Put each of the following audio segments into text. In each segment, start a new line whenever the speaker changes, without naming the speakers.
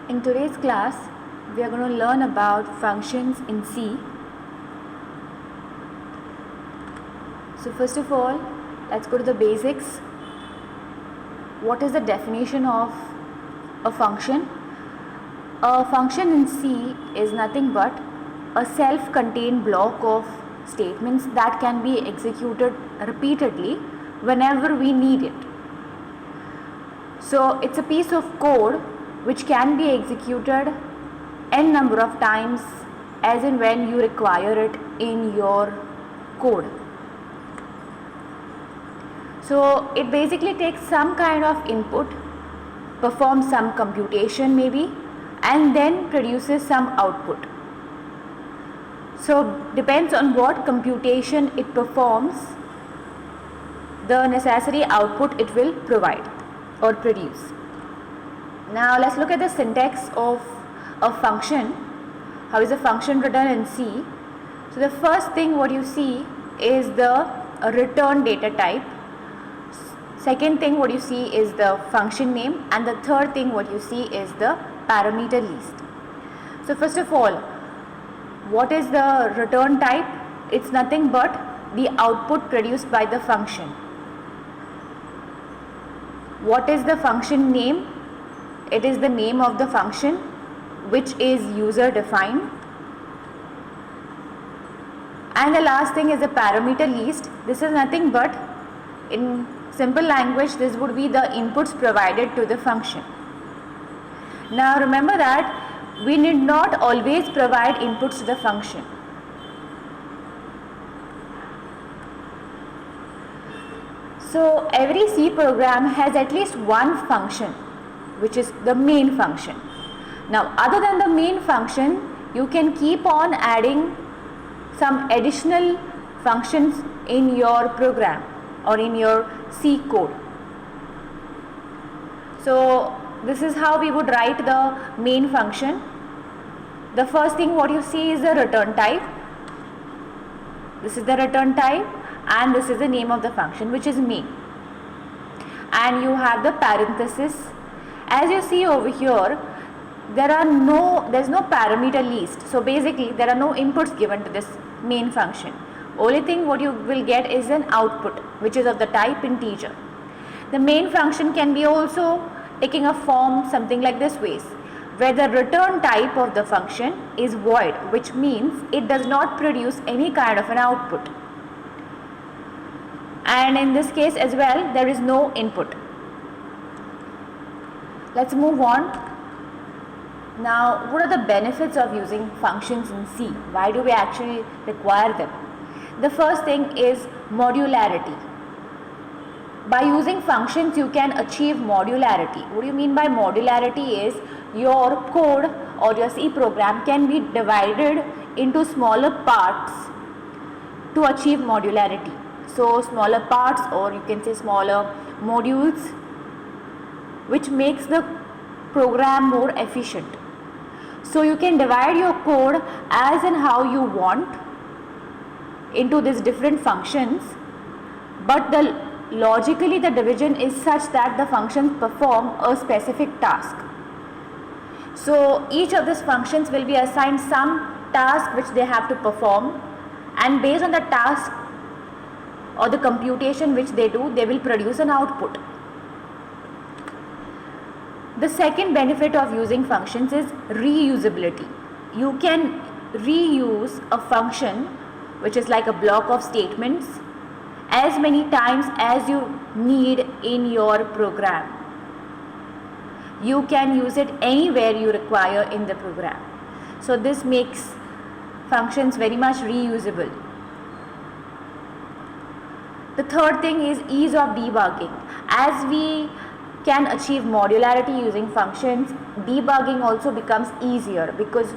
In today's class, we are going to learn about functions in C. So first of all, let's go to the basics. What is the definition of a function? A function in C is nothing but a self-contained block of statements that can be executed repeatedly whenever we need it. So it's a piece of code which can be executed n number of times as and when you require it in your code. So it basically takes some kind of input, performs some computation maybe, and then produces some output. So depends on what computation it performs, the necessary output it will provide or produce. Now let's look at the syntax of a function. How is a function written in C? So the first thing what you see is the return data type. Second thing what you see is the function name, and the third thing what you see is the parameter list. So first of all, what is the return type? It's nothing but the output produced by the function. What is the function name? It is the name of the function which is user defined. And the last thing is the parameter list. This is nothing but, in simple language, this would be the inputs provided to the function. Now remember that we need not always provide inputs to the function. So every C program has at least one function, which is the main function. Now other than the main function, you can keep on adding some additional functions in your program or in your C code. So this is how we would write the main function. The first thing what you see is the return type. This is the return type, and this is the name of the function, which is main. And you have the parenthesis. As you see over here, there's no parameter list. So basically there are no inputs given to this main function. Only thing what you will get is an output, which is of the type integer. The main function can be also taking a form something like this ways, where the return type of the function is void, which means it does not produce any kind of an output. And in this case as well, there is no input. Let's move on. Now, what are the benefits of using functions in C? Why do we actually require them? The first thing is modularity. By using functions, you can achieve modularity. What do you mean by modularity is your code or your C program can be divided into smaller parts to achieve modularity. So smaller parts, or you can say smaller modules, which makes the program more efficient. So you can divide your code as and how you want into these different functions, but logically the division is such that the functions perform a specific task. So each of these functions will be assigned some task which they have to perform, and based on the task or the computation which they do, they will produce an output. The second benefit of using functions is reusability. You can reuse a function, which is like a block of statements, as many times as you need in your program. You can use it anywhere you require in the program. So this makes functions very much reusable. The third thing is ease of debugging. As we can achieve modularity using functions, debugging also becomes easier because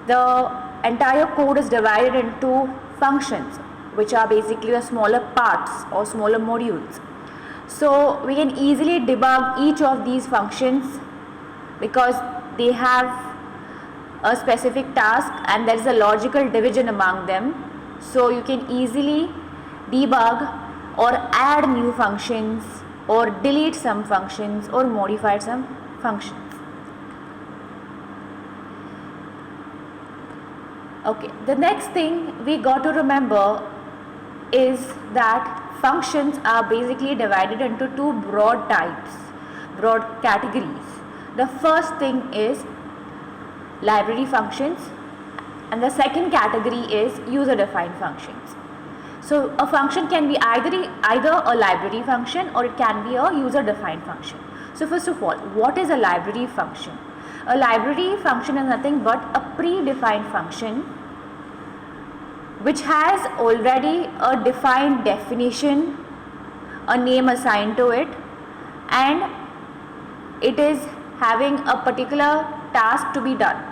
the entire code is divided into functions, which are basically the smaller parts or smaller modules. So we can easily debug each of these functions because they have a specific task and there is a logical division among them. So you can easily debug or add new functions or delete some functions or modify some functions. Okay, the next thing we got to remember is that functions are basically divided into two broad types, broad categories. The first thing is library functions, and the second category is user defined functions. So a function can be either a library function or it can be a user defined function. So first of all, what is a library function? A library function is nothing but a predefined function which has already a defined definition, a name assigned to it, and it is having a particular task to be done.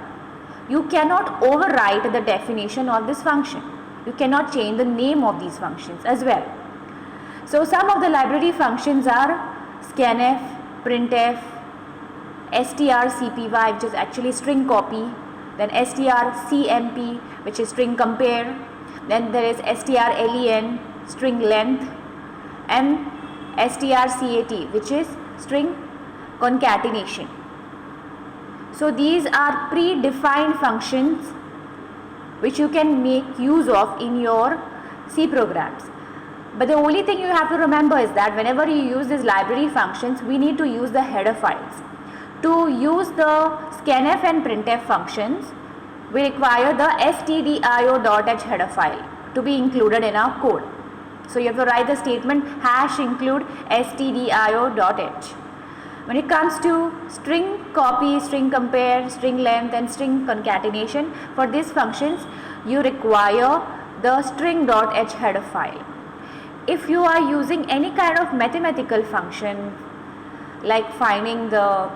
You cannot overwrite the definition of this function. You cannot change the name of these functions as well. So some of the library functions are scanf, printf, strcpy, which is actually string copy, then strcmp, which is string compare, then there is strlen, string length, and strcat, which is string concatenation. So these are predefined functions which you can make use of in your C programs. But the only thing you have to remember is that whenever you use these library functions, we need to use the header files. To use the scanf and printf functions, we require the stdio.h header file to be included in our code. So you have to write the statement #include stdio.h. When it comes to string copy, string compare, string length, and string concatenation, for these functions you require the string.h header file. If you are using any kind of mathematical function like finding the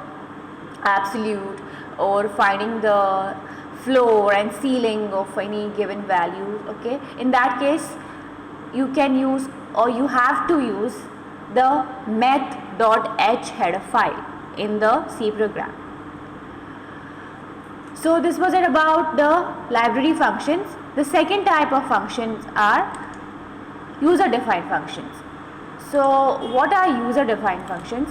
absolute or finding the floor and ceiling of any given value, okay, in that case you can use or you have to use the math.h header file in the C program. So this was it about the library functions. The second type of functions are user defined functions. So what are user defined functions?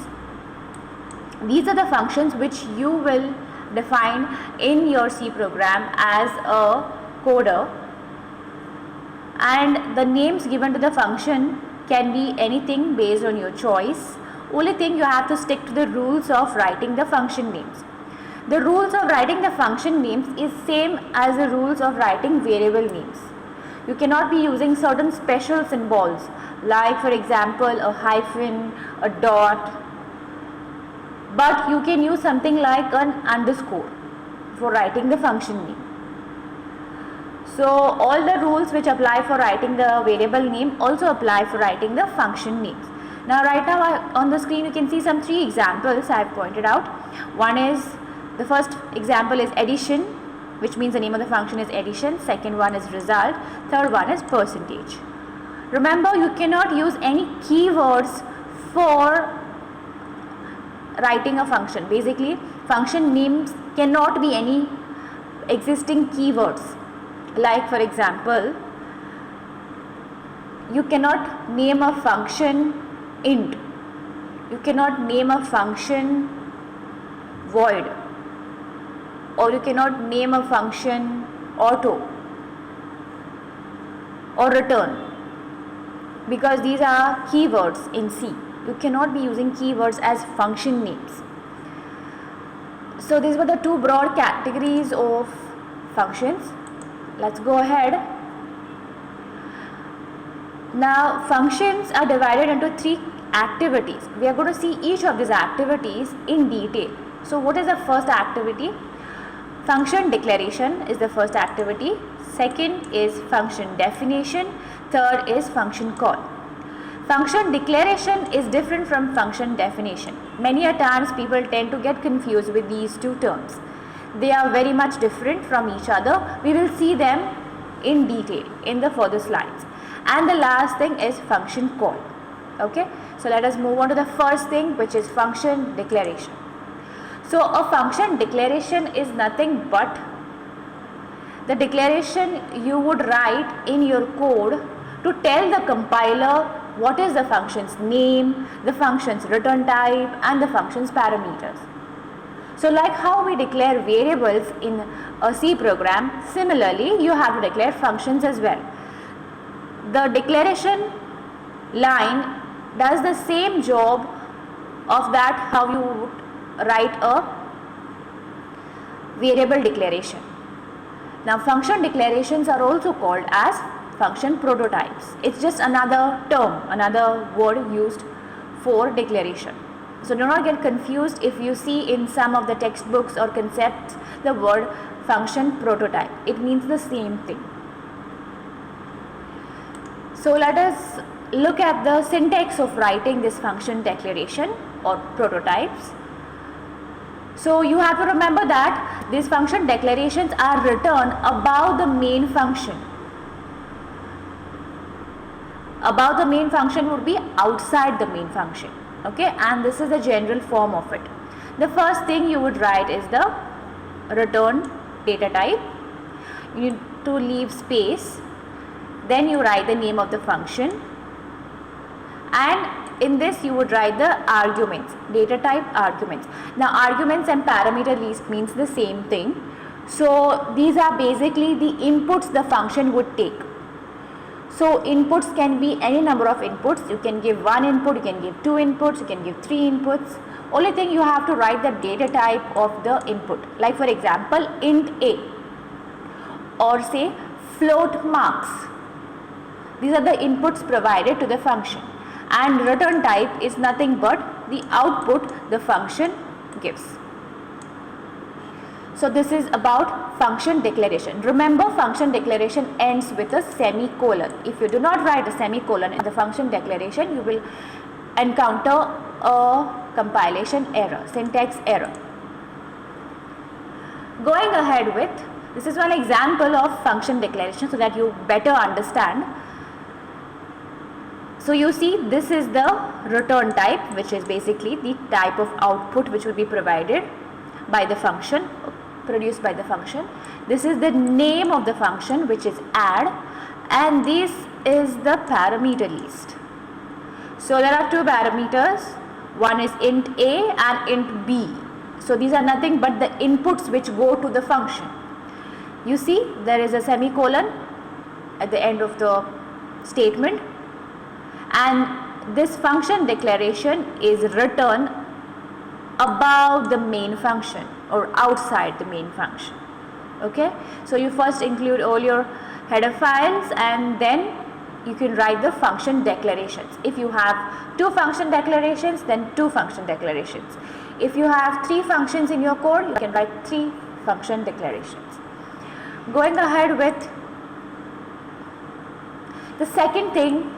These are the functions which you will define in your C program as a coder, and the names given to the function can be anything based on your choice. Only thing, you have to stick to the rules of writing the function names. The rules of writing the function names is same as the rules of writing variable names. You cannot be using certain special symbols like, for example, a hyphen, a dot, but you can use something like an underscore for writing the function name. So all the rules which apply for writing the variable name also apply for writing the function names. Now right now on the screen you can see some 3 examples I have pointed out. One is, the first example is addition, which means the name of the function is addition. Second one is result. Third one is percentage. Remember, you cannot use any keywords for writing a function. Basically, function names cannot be any existing keywords. Like, for example, you cannot name a function int, you cannot name a function void, or you cannot name a function auto or return, because these are keywords in C. You cannot be using keywords as function names. So these were the 2 broad categories of functions. Let's go ahead. Now functions are divided into 3 activities. We are going to see each of these activities in detail. So what is the first activity? Function declaration is the first activity. Second is function definition. Third is function call. Function declaration is different from function definition. Many a times people tend to get confused with these 2 terms. They are very much different from each other. We will see them in detail in the further slides. And the last thing is function call. Okay, so let us move on to the first thing, which is function declaration. So a function declaration is nothing but the declaration you would write in your code to tell the compiler what is the function's name, the function's return type, and the function's parameters. So like how we declare variables in a C program, similarly you have to declare functions as well. The declaration line does the same job of that how you would write a variable declaration. Now function declarations are also called as function prototypes. It's just another term, another word used for declaration. So do not get confused if you see in some of the textbooks or concepts the word function prototype. It means the same thing. So let us look at the syntax of writing this function declaration or prototypes. So you have to remember that these function declarations are written above the main function. Above the main function would be outside the main function. Okay, and this is the general form of it. The first thing you would write is the return data type. You need to leave space. Then you write the name of the function. And in this you would write the arguments, data type arguments. Now arguments and parameter list means the same thing. So these are basically the inputs the function would take. So inputs can be any number of inputs. You can give one input, you can give two inputs, you can give three inputs. Only thing you have to write the data type of the input. Like for example, int a or say float marks. These are the inputs provided to the function. And return type is nothing but the output the function gives. So this is about function declaration. Remember, function declaration ends with a semicolon. If you do not write a semicolon in the function declaration, you will encounter a compilation error, syntax error. Going ahead with, this is one example of function declaration so that you better understand. So you see, this is the return type, which is basically the type of output which will be provided by the function, produced by the function. This is the name of the function, which is add, and this is the parameter list. So there are two parameters, one is int a and int b. So these are nothing but the inputs which go to the function. You see, there is a semicolon at the end of the statement, and this function declaration is written above the main function or outside the main function. Okay, so you first include all your header files and then you can write the function declarations. If you have two function declarations, then two function declarations. If you have three functions in your code, you can write three function declarations. Going ahead with the second thing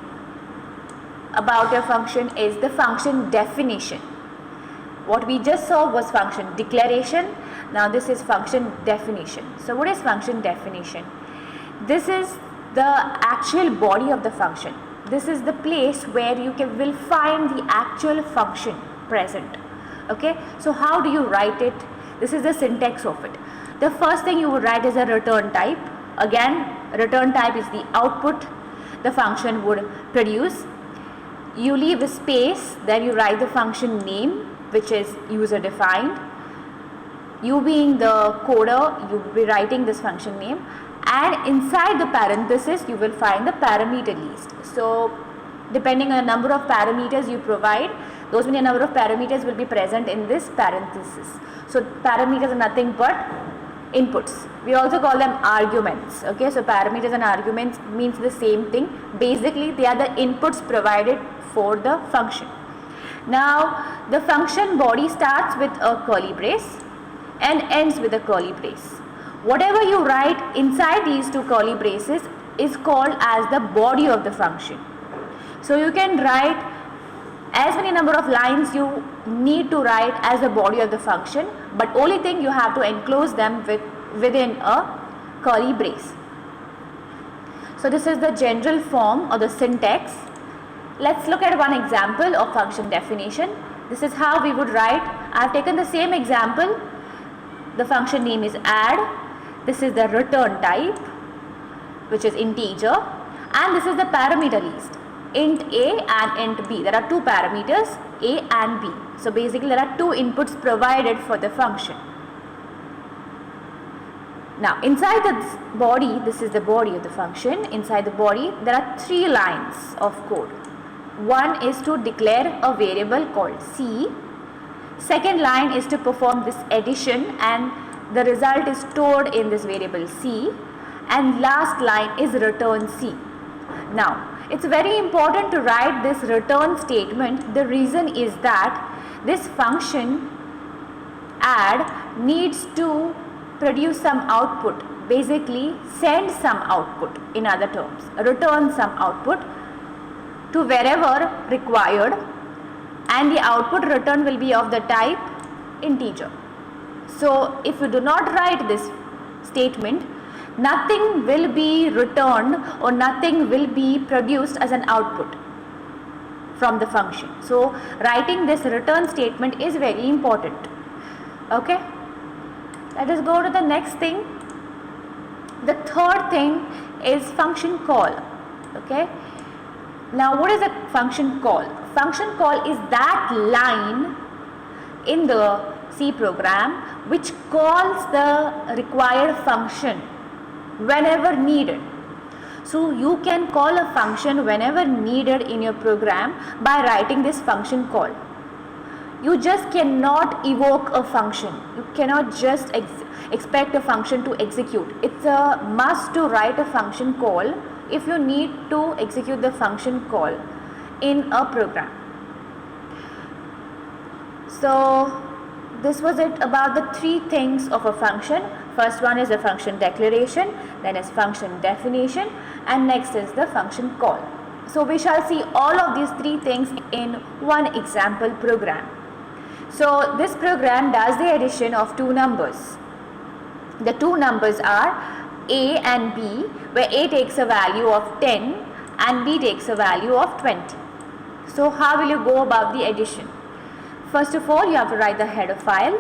about your function is the function definition. What we just saw was function declaration. Now this is function definition. So what is function definition? This is the actual body of the function. This is the place where you will find the actual function present. Okay, so how do you write it? This is the syntax of it. The first thing you would write is a return type. Again, return type is the output the function would produce. You leave a space, then you write the function name, which is user defined. You being the coder, you will be writing this function name, and inside the parenthesis you will find the parameter list. So depending on the number of parameters you provide, those many number of parameters will be present in this parenthesis. So parameters are nothing but inputs. We also call them arguments. Okay, so parameters and arguments means the same thing. Basically they are the inputs provided for the function. Now the function body starts with a curly brace and ends with a curly brace. Whatever you write inside these two curly braces is called as the body of the function. So you can write as many number of lines you need to write as the body of the function, but only thing you have to enclose them within a curly brace. So this is the general form or the syntax. Let's look at one example of function definition. This is how we would write. I have taken the same example. The function name is add. This is the return type, which is integer, and this is the parameter list, int a and int b. There are two parameters, A and B. So basically there are two inputs provided for the function. Now inside the body, this is the body of the function, inside the body there are three lines of code. One is to declare a variable called C. Second line is to perform this addition and the result is stored in this variable C. And last line is return C. Now it's very important to write this return statement. The reason is that this function add needs to produce some output, basically send some output, in other terms return some output to wherever required, and the output return will be of the type integer. So if you do not write this statement, nothing will be returned or nothing will be produced as an output from the function. So writing this return statement is very important. Okay, let us go to the next thing. The third thing is function call. Okay, now what is a function call? Function call is that line in the C program which calls the required function whenever needed. So you can call a function whenever needed in your program by writing this function call. You just cannot evoke a function. You cannot just expect a function to execute. It's a must to write a function call if you need to execute the function call in a program. So this was it about the three things of a function. First one is a function declaration, then is function definition, and next is the function call. So we shall see all of these three things in one example program. So this program does the addition of two numbers. The two numbers are A and B, where A takes a value of 10 and B takes a value of 20. So how will you go about the addition? First of all, you have to write the header file.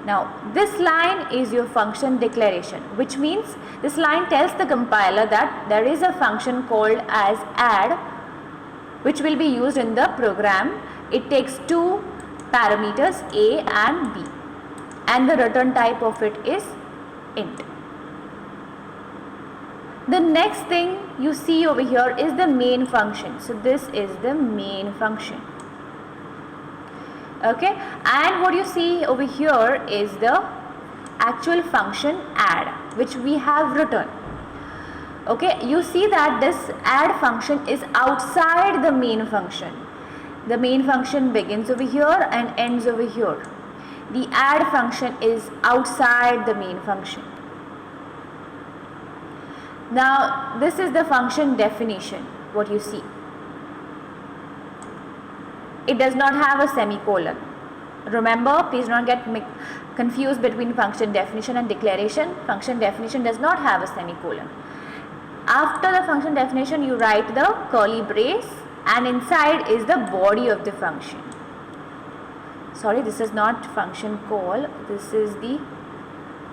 Now this line is your function declaration, which means this line tells the compiler that there is a function called as add which will be used in the program. It takes two parameters A and B and the return type of it is int. The next thing you see over here is the main function. So this is the main function. Okay, and what you see over here is the actual function add which we have written. Okay, you see that this add function is outside the main function. The main function begins over here and ends over here. The add function is outside the main function. Now this is the function definition, what you see. It does not have a semicolon. Remember, please do not get confused between function definition and declaration. Function definition does not have a semicolon. After the function definition, you write the curly brace and inside is the body of the function. Sorry, this is not function call, this is the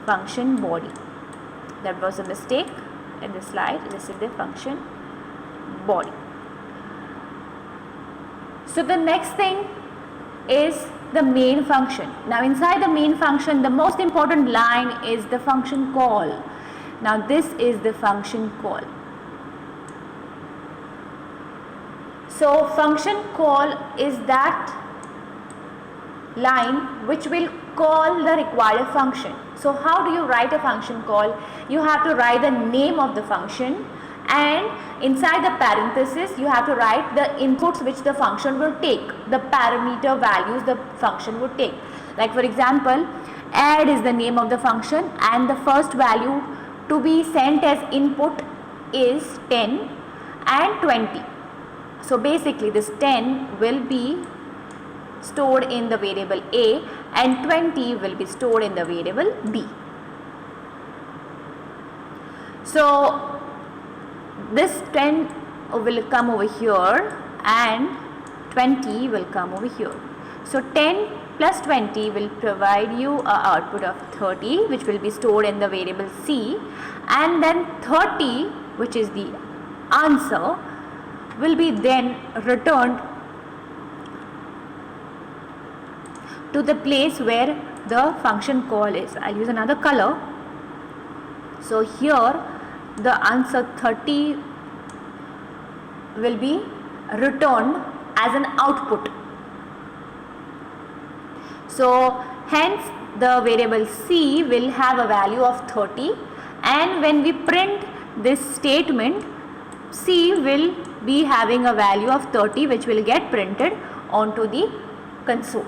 function body. That was a mistake in the slide. This is the function body. So the next thing is the main function. Now inside the main function, the most important line is the function call. Now this is the function call. So function call is that line which will call the required function. So how do you write a function call? You have to write the name of the function and inside the parenthesis you have to write the inputs which the function will take, the parameter values the function would take. Like for example, add is the name of the function and the first value to be sent as input is 10 and 20. So basically this 10 will be stored in the variable A and 20 will be stored in the variable B. So this 10 will come over here and 20 will come over here. So 10 plus 20 will provide you an output of 30 which will be stored in the variable C, and then 30, which is the answer, will be then returned to the place where the function call is. I'll use another color. So here the answer 30 will be returned as an output. So hence the variable C will have a value of 30, and when we print this statement, C will be having a value of 30 which will get printed onto the console.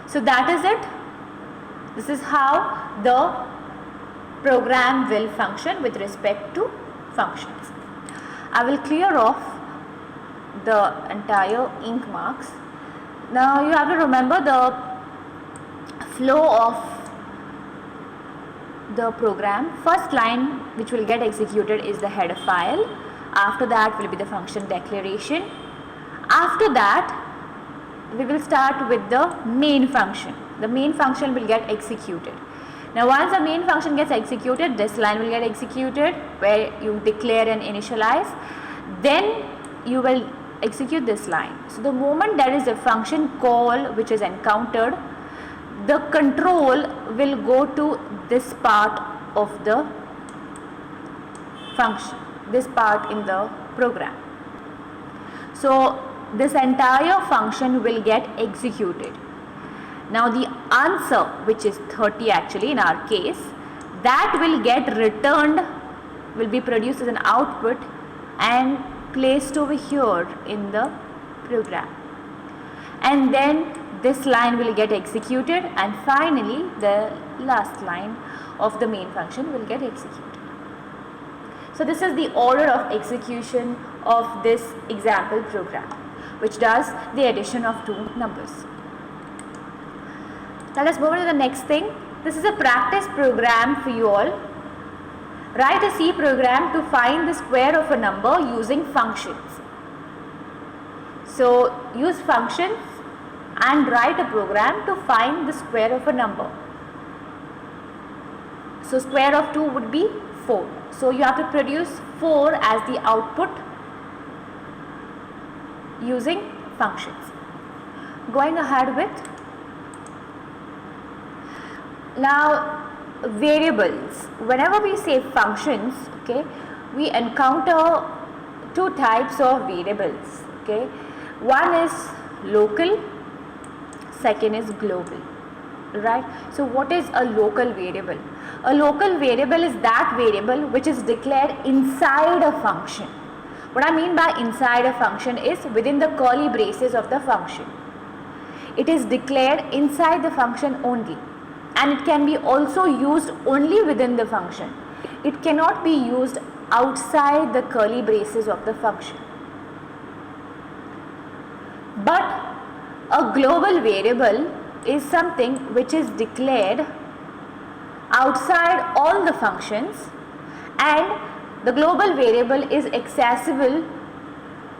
So that is it. This is how the program will function with respect to functions. I will clear off the entire ink marks. Now you have to remember the flow of the program. First line which will get executed is the header file. After that will be the function declaration. After that we will start with the main function. The main function will get executed. Now once the main function gets executed, this line will get executed where you declare and initialize. Then you will execute this line. So the moment there is a function call which is encountered, the control will go to this part of the function, this part in the program. So this entire function will get executed. Now the answer, which is 30 actually in our case, that will get returned, will be produced as an output and placed over here in the program. And then this line will get executed, and finally the last line of the main function will get executed. So this is the order of execution of this example program, which does the addition of two numbers. Let us move on to the next thing. This is a practice program for you all. Write a C program to find the square of a number using functions. So use functions and write a program to find the square of a number. So square of 2 would be 4. So you have to produce 4 as the output using functions. Going ahead with now variables. Whenever we say functions, okay, we encounter two types of variables. Okay, one is local, second is global, right? So what is a local variable? A local variable is that variable which is declared inside a function. What I mean by inside a function is within the curly braces of the function. It is declared inside the function only, and it can be also used only within the function. It cannot be used outside the curly braces of the function. But a global variable is something which is declared outside all the functions, and the global variable is accessible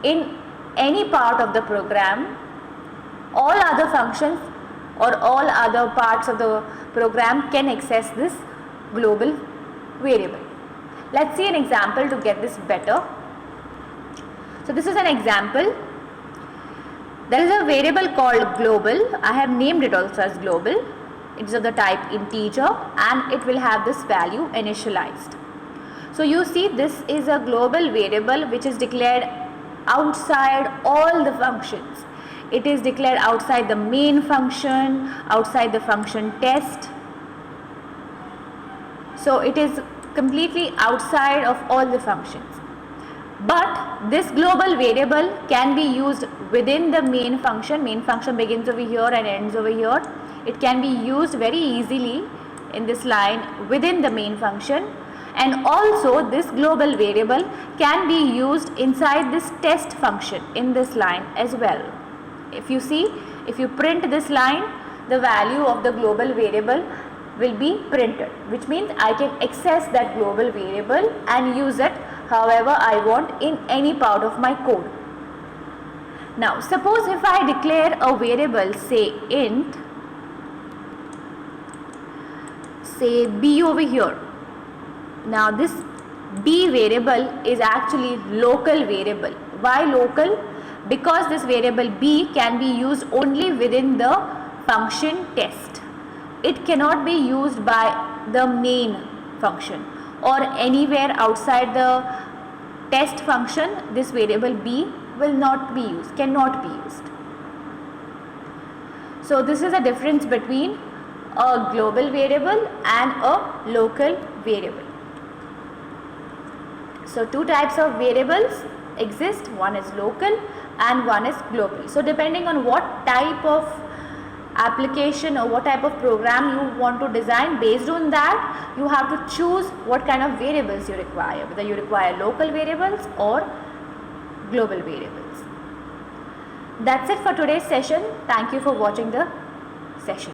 in any part of the program. All other functions or all other parts of the program can access this global variable. Let's see an example to get this better. So this is an example. There is a variable called global. I have named it also as global. It is of the type integer and it will have this value initialized. So you see, this is a global variable which is declared outside all the functions. It is declared outside the main function, outside the function test. So it is completely outside of all the functions. But this global variable can be used within the main function. Main function begins over here and ends over here. It can be used very easily in this line within the main function. And also this global variable can be used inside this test function in this line as well. If you see, if you print this line, the value of the global variable will be printed, which means I can access that global variable and use it however I want in any part of my code. Now suppose if I declare a variable, say int, say b over here. Now this b variable is actually local variable. Why local? Because this variable b can be used only within the function test. It cannot be used by the main function or anywhere outside the test function. This variable b will not be used, cannot be used. So this is a difference between a global variable and a local variable. So two types of variables exist, one is local and one is global. So depending on what type of application or what type of program you want to design, based on that you have to choose what kind of variables you require, whether you require local variables or global variables. That's it for today's session. Thank you for watching the session.